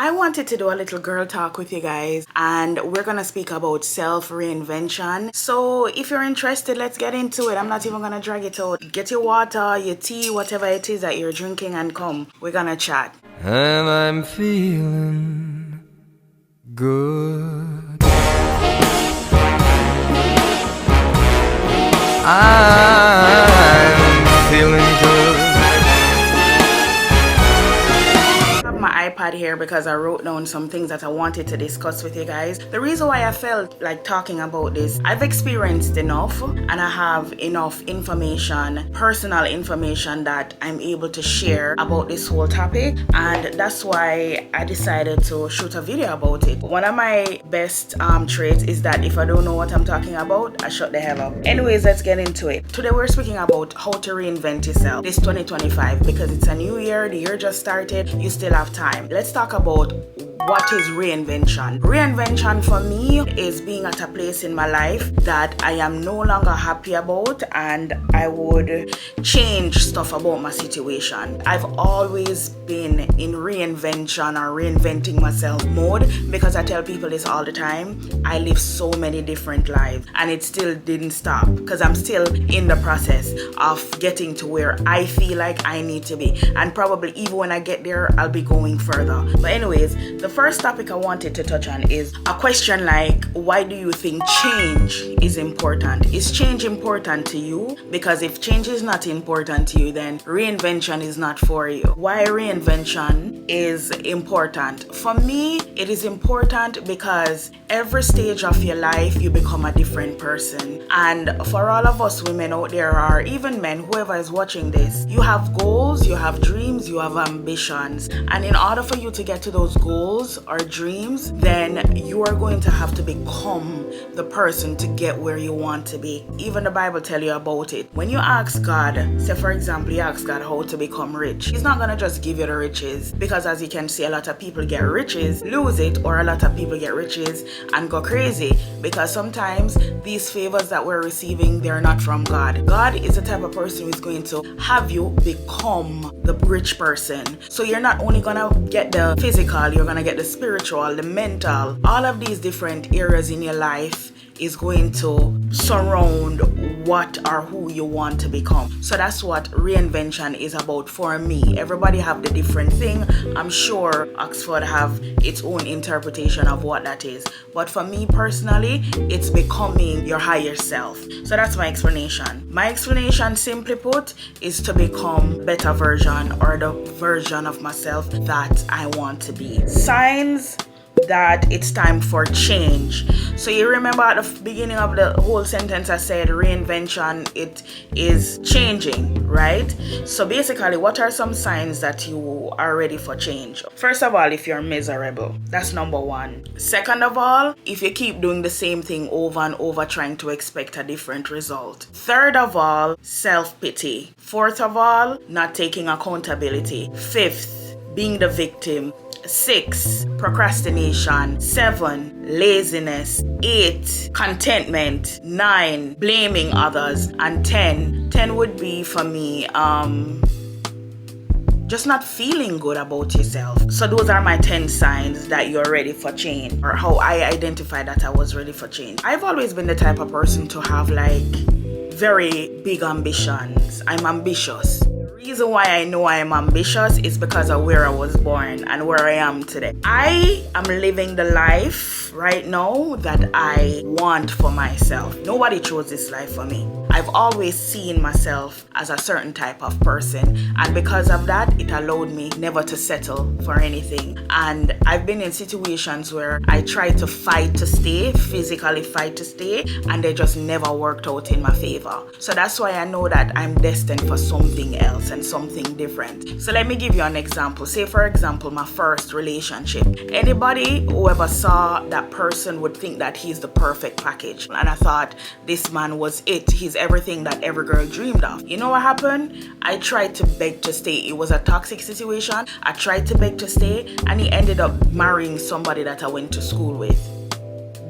I wanted to do a little girl talk with you guys, and we're gonna speak about self-reinvention. So if you're interested, let's get into it. I'm not even gonna drag it out. Get your water, your tea, whatever it is that you're drinking, and come. We're gonna chat. And I'm feeling good. I'm feeling good. My iPad here because I wrote down some things that I wanted to discuss with you guys. The reason why I felt like talking about this, I've experienced enough and I have enough information, personal information, that I'm able to share about this whole topic, and that's why I decided to shoot a video about it. One of my best traits is that if I don't know what I'm talking about, I shut the hell up. Anyways, let's get into it. Today we're speaking about how to reinvent yourself this 2025, because it's a new year, the year just started, you still have time. Let's talk about what is reinvention. Reinvention for me is being at a place in my life that I am no longer happy about, and I would change stuff about my situation. I've always been in reinvention or reinventing myself mode, because I tell people this all the time. I live so many different lives and it still didn't stop, because I'm still in the process of getting to where I feel like I need to be, and probably even when I get there I'll be going further. But anyways, the first topic I wanted to touch on is a question like, why do you think change is important? Is change important to you? Because if change is not important to you, then reinvention is not for you. Why reinvention is important? For me, it is important because every stage of your life you become a different person. And for all of us women out there, or even men, whoever is watching this, you have goals, you have dreams, you have ambitions. And in order for you to get to those goals or dreams, then you are going to have to become the person to get where you want to be. Even the Bible tell you about it. When you ask God, say for example, you ask God how to become rich, He's not gonna just give you the riches, because as you can see, a lot of people get riches, lose it, or a lot of people get riches and go crazy, because sometimes these favors that we're receiving, they're not from God. God is the type of person who is going to have you become the rich person. So you're not only gonna get the physical, you're gonna get the spiritual, the mental, all of these different areas in your life is going to surround what or who you want to become. So that's what reinvention is about for me. Everybody have the different thing. I'm sure Oxford have its own interpretation of what that is. But for me personally, it's becoming your higher self. So that's my explanation. My explanation, simply put, is to become better version, or the version of myself that I want to be. Signs that it's time for change. So you remember at the beginning of the whole sentence I said reinvention, it is changing, right? So basically, what are some signs that you are ready for change? First of all, if you're miserable, that's number one. Second of all, if you keep doing the same thing over and over trying to expect a different result. Third of all, self-pity. Fourth of all, not taking accountability. Fifth, being the victim. 6, procrastination. 7, laziness. 8, contentment. 9, blaming others. And 10 would be for me just not feeling good about yourself. So those are my 10 signs that you're ready for change, or how I identified that I was ready for change. I've always been the type of person to have like very big ambitions. I'm ambitious. The reason why I know I am ambitious is because of where I was born and where I am today. I am living the life right now that I want for myself. Nobody chose this life for me. I've always seen myself as a certain type of person, and because of that, it allowed me never to settle for anything. And I've been in situations where I tried to fight to stay, physically fight to stay, and they just never worked out in my favor. So that's why I know that I'm destined for something else and something different. So let me give you an example. Say for example, my first relationship. Anybody who ever saw that person would think that he's the perfect package, and I thought this man was it. He's everything that every girl dreamed of. You know what happened? I tried to beg to stay. It was a toxic situation. I tried to beg to stay, and he ended up marrying somebody that I went to school with.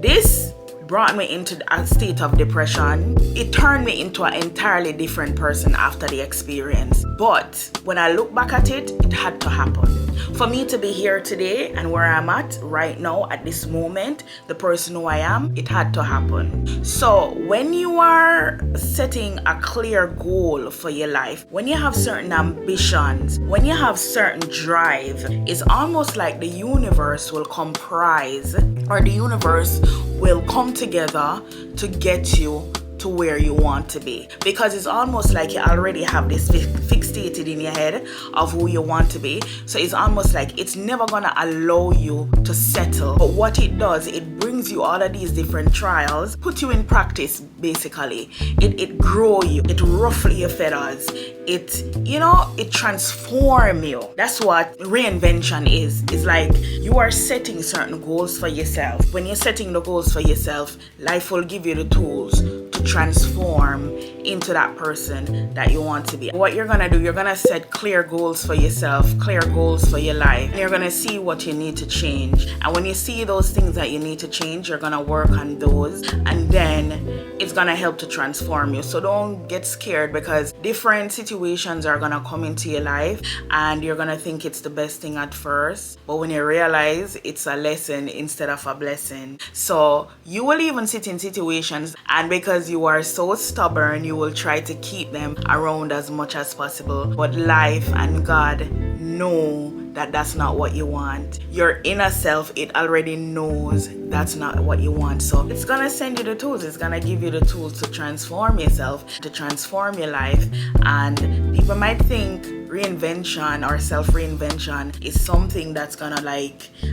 This brought me into a state of depression. It turned me into an entirely different person after the experience. But when I look back at it, it had to happen. For me to be here today and where I'm at right now at this moment, the person who I am, it had to happen. So when you are setting a clear goal for your life, when you have certain ambitions, when you have certain drive, it's almost like the universe will comprise, or the universe will come together to get you to where you want to be, because it's almost like you already have this fixated in your head of who you want to be. So it's almost like it's never gonna allow you to settle. But what it does, it brings you all of these different trials, put you in practice basically. It grow you, it ruffle your feathers, it transform you. That's what reinvention is. It's like you are setting certain goals for yourself. When you're setting the goals for yourself, life will give you the tools to transform into that person that you want to be. What you're gonna do, you're gonna set clear goals for yourself, clear goals for your life, and you're gonna see what you need to change. And when you see those things that you need to change, you're gonna work on those, and then it's gonna help to transform you. So don't get scared, because different situations are gonna come into your life and you're gonna think it's the best thing at first, but when you realize it's a lesson instead of a blessing. So you will even sit in situations, and because you are so stubborn, you will try to keep them around as much as possible. But life and God know that that's not what you want. Your inner self, it already knows that's not what you want. So it's gonna send you the tools. It's gonna give you the tools to transform yourself, to transform your life. And people might think reinvention or self-reinvention is something that's gonna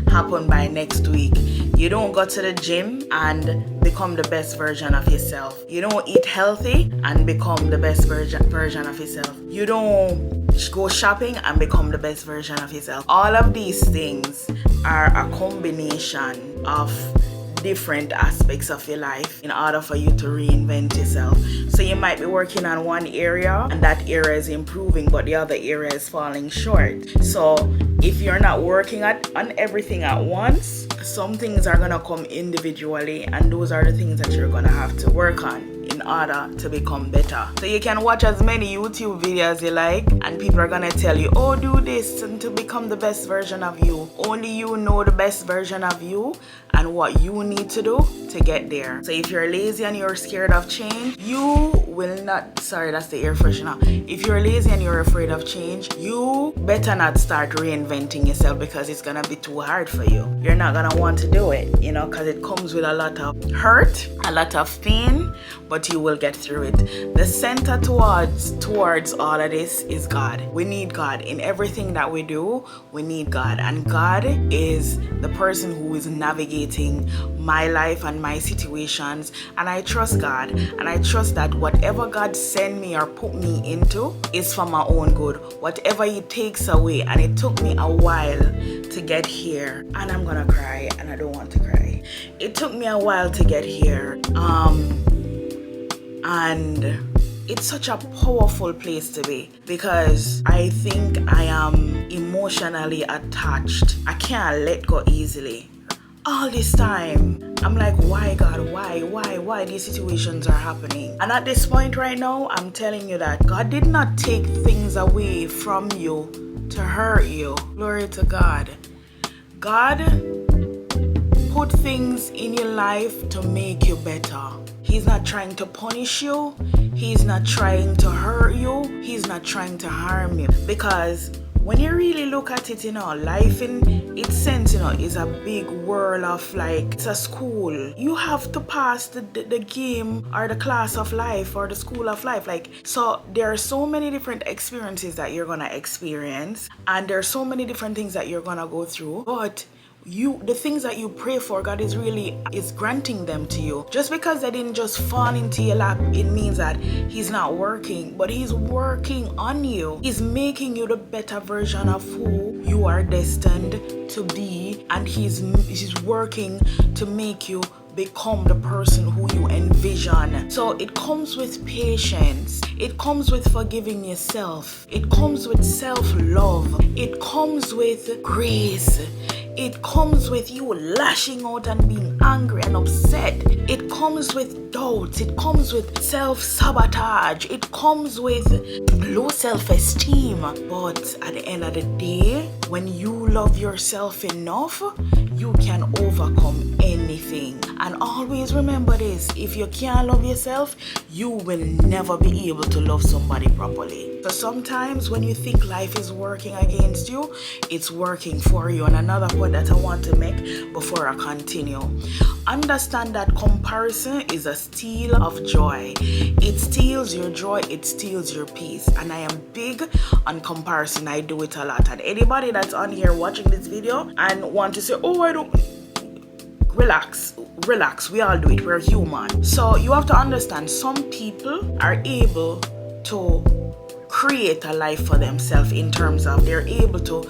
happen by next week. You don't go to the gym and become the best version of yourself. You don't eat healthy and become the best version of yourself. You don't go shopping and become the best version of yourself. All of these things are a combination of different aspects of your life in order for you to reinvent yourself. So you might be working on one area and that area is improving, but the other area is falling short. So if you're not working on everything at once, some things are gonna come individually, and those are the things that you're gonna have to work on in order to become better. So you can watch as many YouTube videos you like, and people are gonna tell you, oh, do this and to become the best version of you. Only you know the best version of you and what you need to do to get there. So if you're lazy and you're scared of change, you will not, sorry, that's the air freshener. If you're lazy and you're afraid of change, you better not start reinventing yourself, because it's gonna be too hard for you. You're not gonna want to do it, because it comes with a lot of hurt, a lot of pain, but you will get through it. The center towards all of this is God. We need God in everything that we do. We need God, and God is the person who is navigating my life and my situations, and I trust God, and I trust that whatever God send me or put me into is for my own good. Whatever He takes away, and it took me a while to get here, and I'm gonna cry, and I don't want to cry. It took me a while to get here, and it's such a powerful place to be, because I think I am emotionally attached. I can't let go easily. All this time, I'm like, why God, why these situations are happening? And at this point right now, I'm telling you that God did not take things away from you to hurt you. Glory to God. God put things in your life to make you better. He's not trying to punish you. He's not trying to hurt you. He's not trying to harm you. Because when you really look at it, life in its sense, is a big world of it's a school. You have to pass the game or the class of life or the school of life. So there are so many different experiences that you're gonna experience, and there are so many different things that you're gonna go through. But the things that you pray for, God is granting them to you. Just because they didn't just fall into your lap, it means that He's not working, but He's working on you. He's making you the better version of who you are destined to be, and He's working to make you become the person who you envision. So it comes with patience. It comes with forgiving yourself. It comes with self-love. It comes with grace. It comes with you lashing out and being angry and upset. It comes with doubts. It comes with self-sabotage. It comes with low self-esteem. But at the end of the day, when you love yourself enough, you can overcome anything. And always remember this, if you can't love yourself, you will never be able to love somebody properly. So sometimes when you think life is working against you, it's working for you. And another point that I want to make before I continue, understand that comparison is a steal of joy. It steals your joy, it steals your peace. And I am big on comparison. I do it a lot. And anybody that's on here watching this video and want to say, oh, I don't, relax, we all do it, we're human. So you have to understand, some people are able to create a life for themselves in terms of they're able to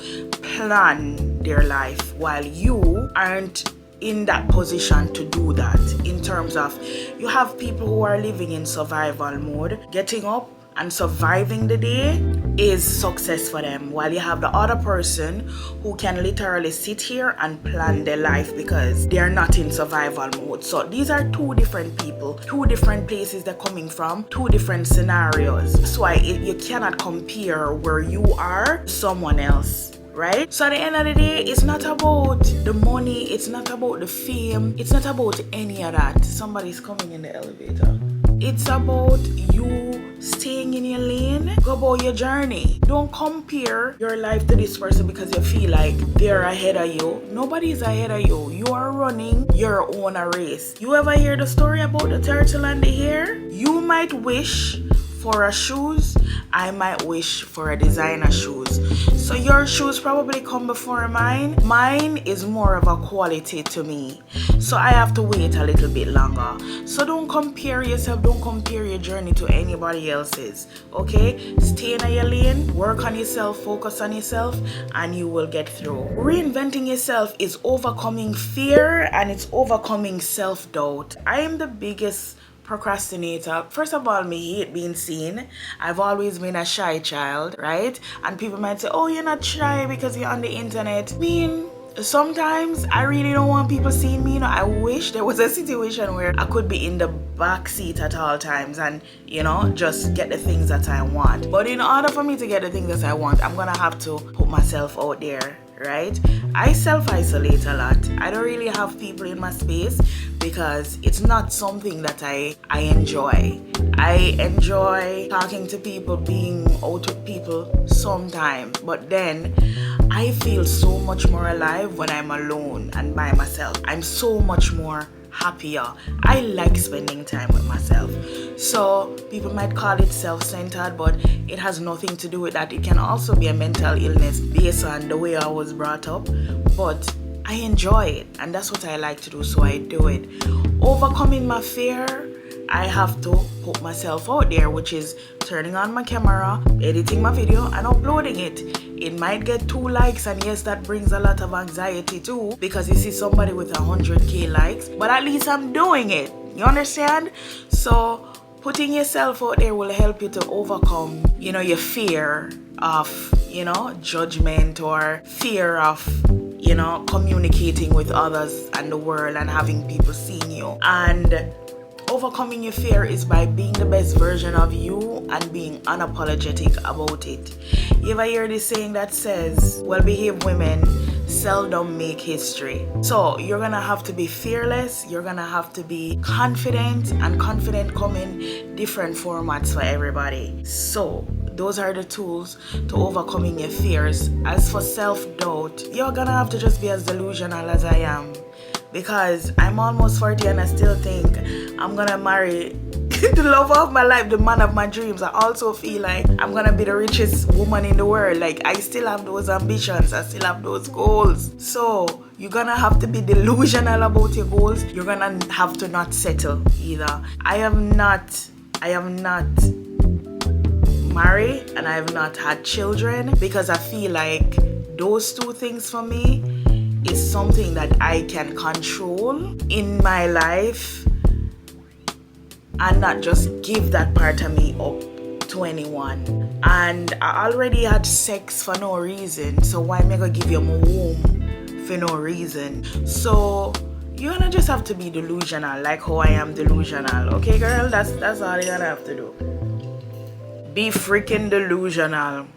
plan their life, while you aren't in that position to do that. In terms of, you have people who are living in survival mode, getting up and surviving the day is success for them, while you have the other person who can literally sit here and plan their life because they are not in survival mode. So these are two different people, two different places they're coming from, two different scenarios. That's why you cannot compare where you are to someone else, right? So at the end of the day, it's not about the money, it's not about the fame, it's not about any of that. Somebody's coming in the elevator. It's about you staying in your lane. Go about your journey. Don't compare your life to this person because you feel like they're ahead of you. Nobody's ahead of you. You are running your own race. You ever hear the story about the turtle and the hare? You might wish for a shoes, I might wish for a designer shoes. So your shoes probably come before mine. Mine is more of a quality to me, so I have to wait a little bit longer. So don't compare yourself, don't compare your journey to anybody else's, okay? Stay in your lane, work on yourself, focus on yourself, and you will get through. Reinventing yourself is overcoming fear and it's overcoming self-doubt. I am the biggest procrastinator. First of all, me hate being seen. I've always been a shy child, right? And people might say, oh, you're not shy because you're on the internet. I mean, sometimes I really don't want people seeing me. You know, I wish there was a situation where I could be in the back seat at all times and, you know, just get the things that I want. But in order for me to get the things that I want, I'm gonna have to put myself out there, right? I self-isolate a lot. I don't really have people in my space because it's not something that I enjoy. I enjoy talking to people, being out with people sometimes, but then I feel so much more alive when I'm alone and by myself. I'm so much more happier. I like spending time with myself. So people might call it self-centered, but it has nothing to do with that. It can also be a mental illness based on the way I was brought up, but I enjoy it and that's what I like to do, so I do it. Overcoming my fear, I have to put myself out there, which is turning on my camera, editing my video and uploading it. It might get 2 likes, and yes, that brings a lot of anxiety too, because you see somebody with 100k likes, but at least I'm doing it. You understand? So putting yourself out there will help you to overcome, you know, your fear of, you know, judgment, or fear of, you know, communicating with others and the world and having people seeing you. And overcoming your fear is by being the best version of you and being unapologetic about it. You ever hear this saying that says, well-behaved women seldom make history? So you're gonna have to be fearless, you're gonna have to be confident, and confident come in different formats for everybody. So those are the tools to overcoming your fears. As for self-doubt, you're gonna have to just be as delusional as I am, because I'm almost 40 and I still think I'm gonna marry the love of my life, the man of my dreams. I also feel like I'm gonna be the richest woman in the world. Like, I still have those ambitions, I still have those goals. So you're gonna have to be delusional about your goals. You're gonna have to not settle either. I am not married and I have not had children because I feel like those two things for me is something that I can control in my life and not just give that part of me up to anyone. And I already had sex for no reason, so why am I gonna give you my womb for no reason. So you're gonna just have to be delusional, like how I am delusional. Okay, girl? That's all you're gonna have to do. Be freaking delusional.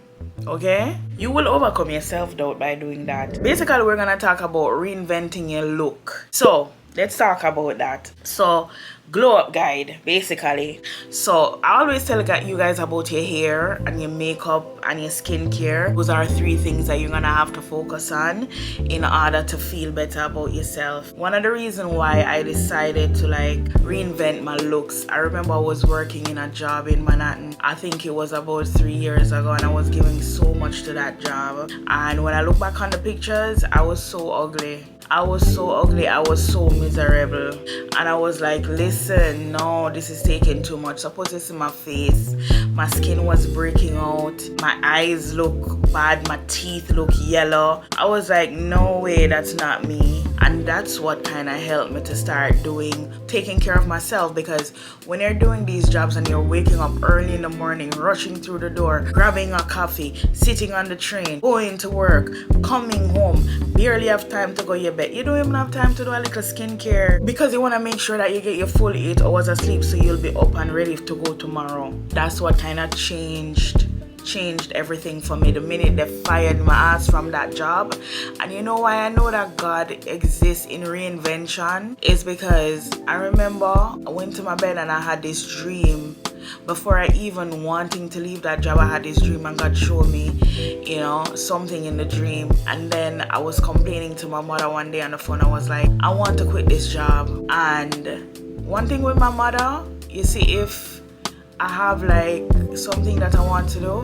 Okay? You will overcome your self-doubt by doing that. Basically, we're gonna talk about reinventing your look. So let's talk about that. So glow up guide, basically. So I always tell you guys about your hair and your makeup and your skincare. Those are 3 things that you're gonna have to focus on in order to feel better about yourself. One of the reasons why I decided to like reinvent my looks, I remember I was working in a job in Manhattan. I think it was about 3 years ago, and I was giving so much to that job. And when I look back on the pictures, I was so ugly. I was so miserable, and I was like, listen, no, this is taking too much. Suppose you see my face, my skin was breaking out, my eyes look bad, my teeth look yellow. I was like, no way, that's not me. And that's what kind of helped me to start taking care of myself, because when you're doing these jobs and you're waking up early in the morning, rushing through the door, grabbing a coffee, sitting on the train, going to work, coming home, barely have time to go to your bed. You don't even have time to do a little skincare because you want to make sure that you get your full 8 hours of sleep so you'll be up and ready to go tomorrow. That's what kind of changed everything for me the minute they fired my ass from that job. And you know why I know that God exists in reinvention is because I remember I went to my bed and I had this dream. Before I even wanting to leave that job, I had this dream, and God showed me, something in the dream. And then I was complaining to my mother one day on the phone. I was like, I want to quit this job. And one thing with my mother, you see, if I have like something that I want to do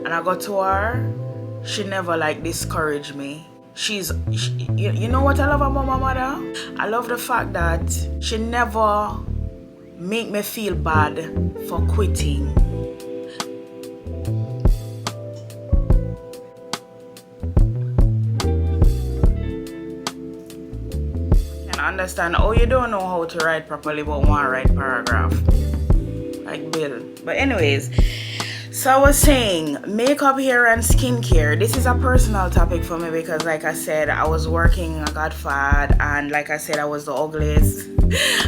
and I go to her, she never like discouraged me. You know what I love about my mother? I love the fact that she never make me feel bad for quitting. Can understand, oh, you don't know how to write properly but want to write paragraph like Bill. But anyways, so I was saying makeup, hair, and skincare. This is a personal topic for me because, like I said, I was working, I got fat, and like I said, I was the ugliest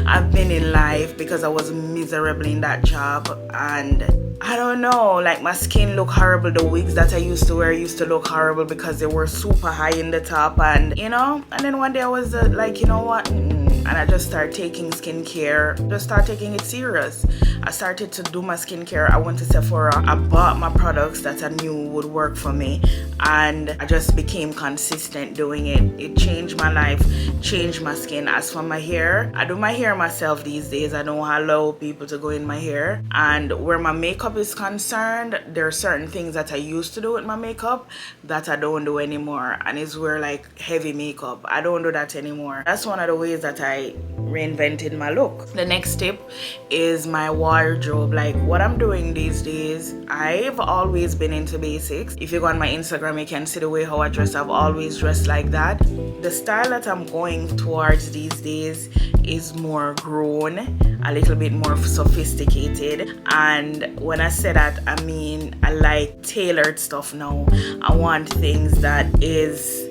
I've been in life because I was miserable in that job. And I don't know, like my skin looked horrible. The wigs that I used to wear used to look horrible because they were super high in the top, and and then one day I was like, you know what, and I just started taking skincare, just start taking it serious. I started to do my skincare. I went to Sephora, I bought my products that I knew would work for me, and I just became consistent doing it. It changed my life, changed my skin. As for my hair, I do my hair myself these days. I don't allow people to go in my hair. And where my makeup is concerned, there are certain things that I used to do with my makeup that I don't do anymore, and it's where like heavy makeup, I don't do that anymore. That's one of the ways that I reinvented my look. The next tip is my wardrobe. Like what I'm doing these days, I've always been into basics. If you go on my Instagram, you can see the way how I dress. I've always dressed like that. The style that I'm going towards these days is more grown, a little bit more sophisticated. And when I say that, I mean I like tailored stuff now. I want things that is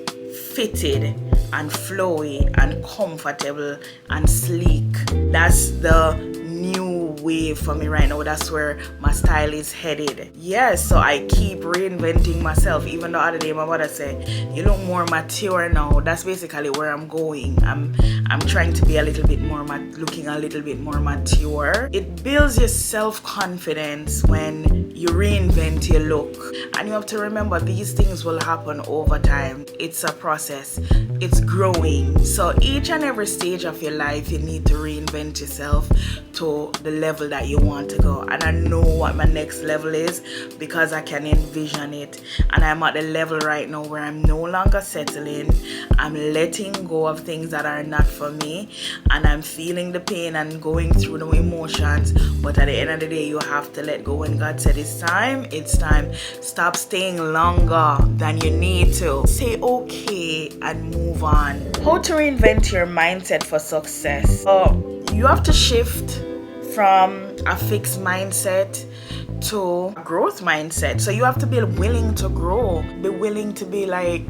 fitted and flowy and comfortable and sleek. That's the new wave for me right now. That's where my style is headed. Yes, so I keep reinventing myself. Even the other day my mother said, you look more mature now. That's basically where I'm going. I'm trying to be a little bit more looking a little bit more mature. It builds your self-confidence when you reinvent your look. And you have to remember, these things will happen over time. It's a process. It's growing. So each and every stage of your life, you need to reinvent yourself to the level that you want to go. And I know what my next level is because I can envision it. And I'm at the level right now where I'm no longer settling. I'm letting go of things that are not for me, and I'm feeling the pain and going through the emotions. But at the end of the day, you have to let go. When God said it's time, it's time. Stop staying longer than you need to. Say okay and move on. How to reinvent your mindset for success? You have to shift from a fixed mindset to a growth mindset. So you have to be willing to grow, be willing to be like,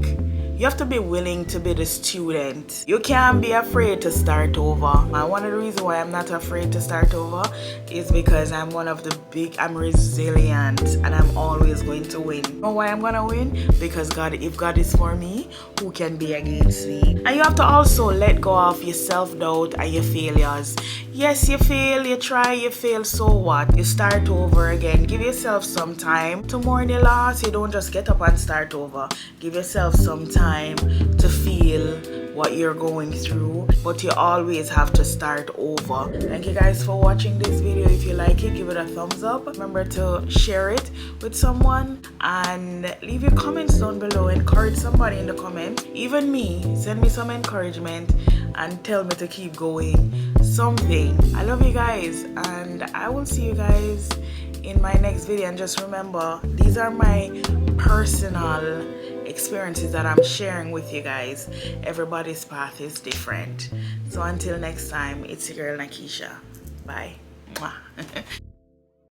You have to be willing to be the student. You can't be afraid to start over. And one of the reasons why I'm not afraid to start over is because I'm I'm resilient and I'm always going to win. You know why I'm gonna win? Because if God is for me, who can be against me? And you have to also let go of your self-doubt and your failures. Yes, you fail, you try, you fail, so what? You start over again. Give yourself some time to mourn your loss. You don't just get up and start over. Give yourself some time to feel what you're going through, but you always have to start over. Thank you guys for watching this video. If you like it, give it a thumbs up. Remember to share it with someone and leave your comments down below. Encourage somebody in the comment, even me. Send me some encouragement and tell me to keep going. Something. I love you guys, and I will see you guys in my next video. And just remember, these are my personal experiences that I'm sharing with you guys. Everybody's path is different. So until next time, it's your girl Nakisha. Bye. Mwah.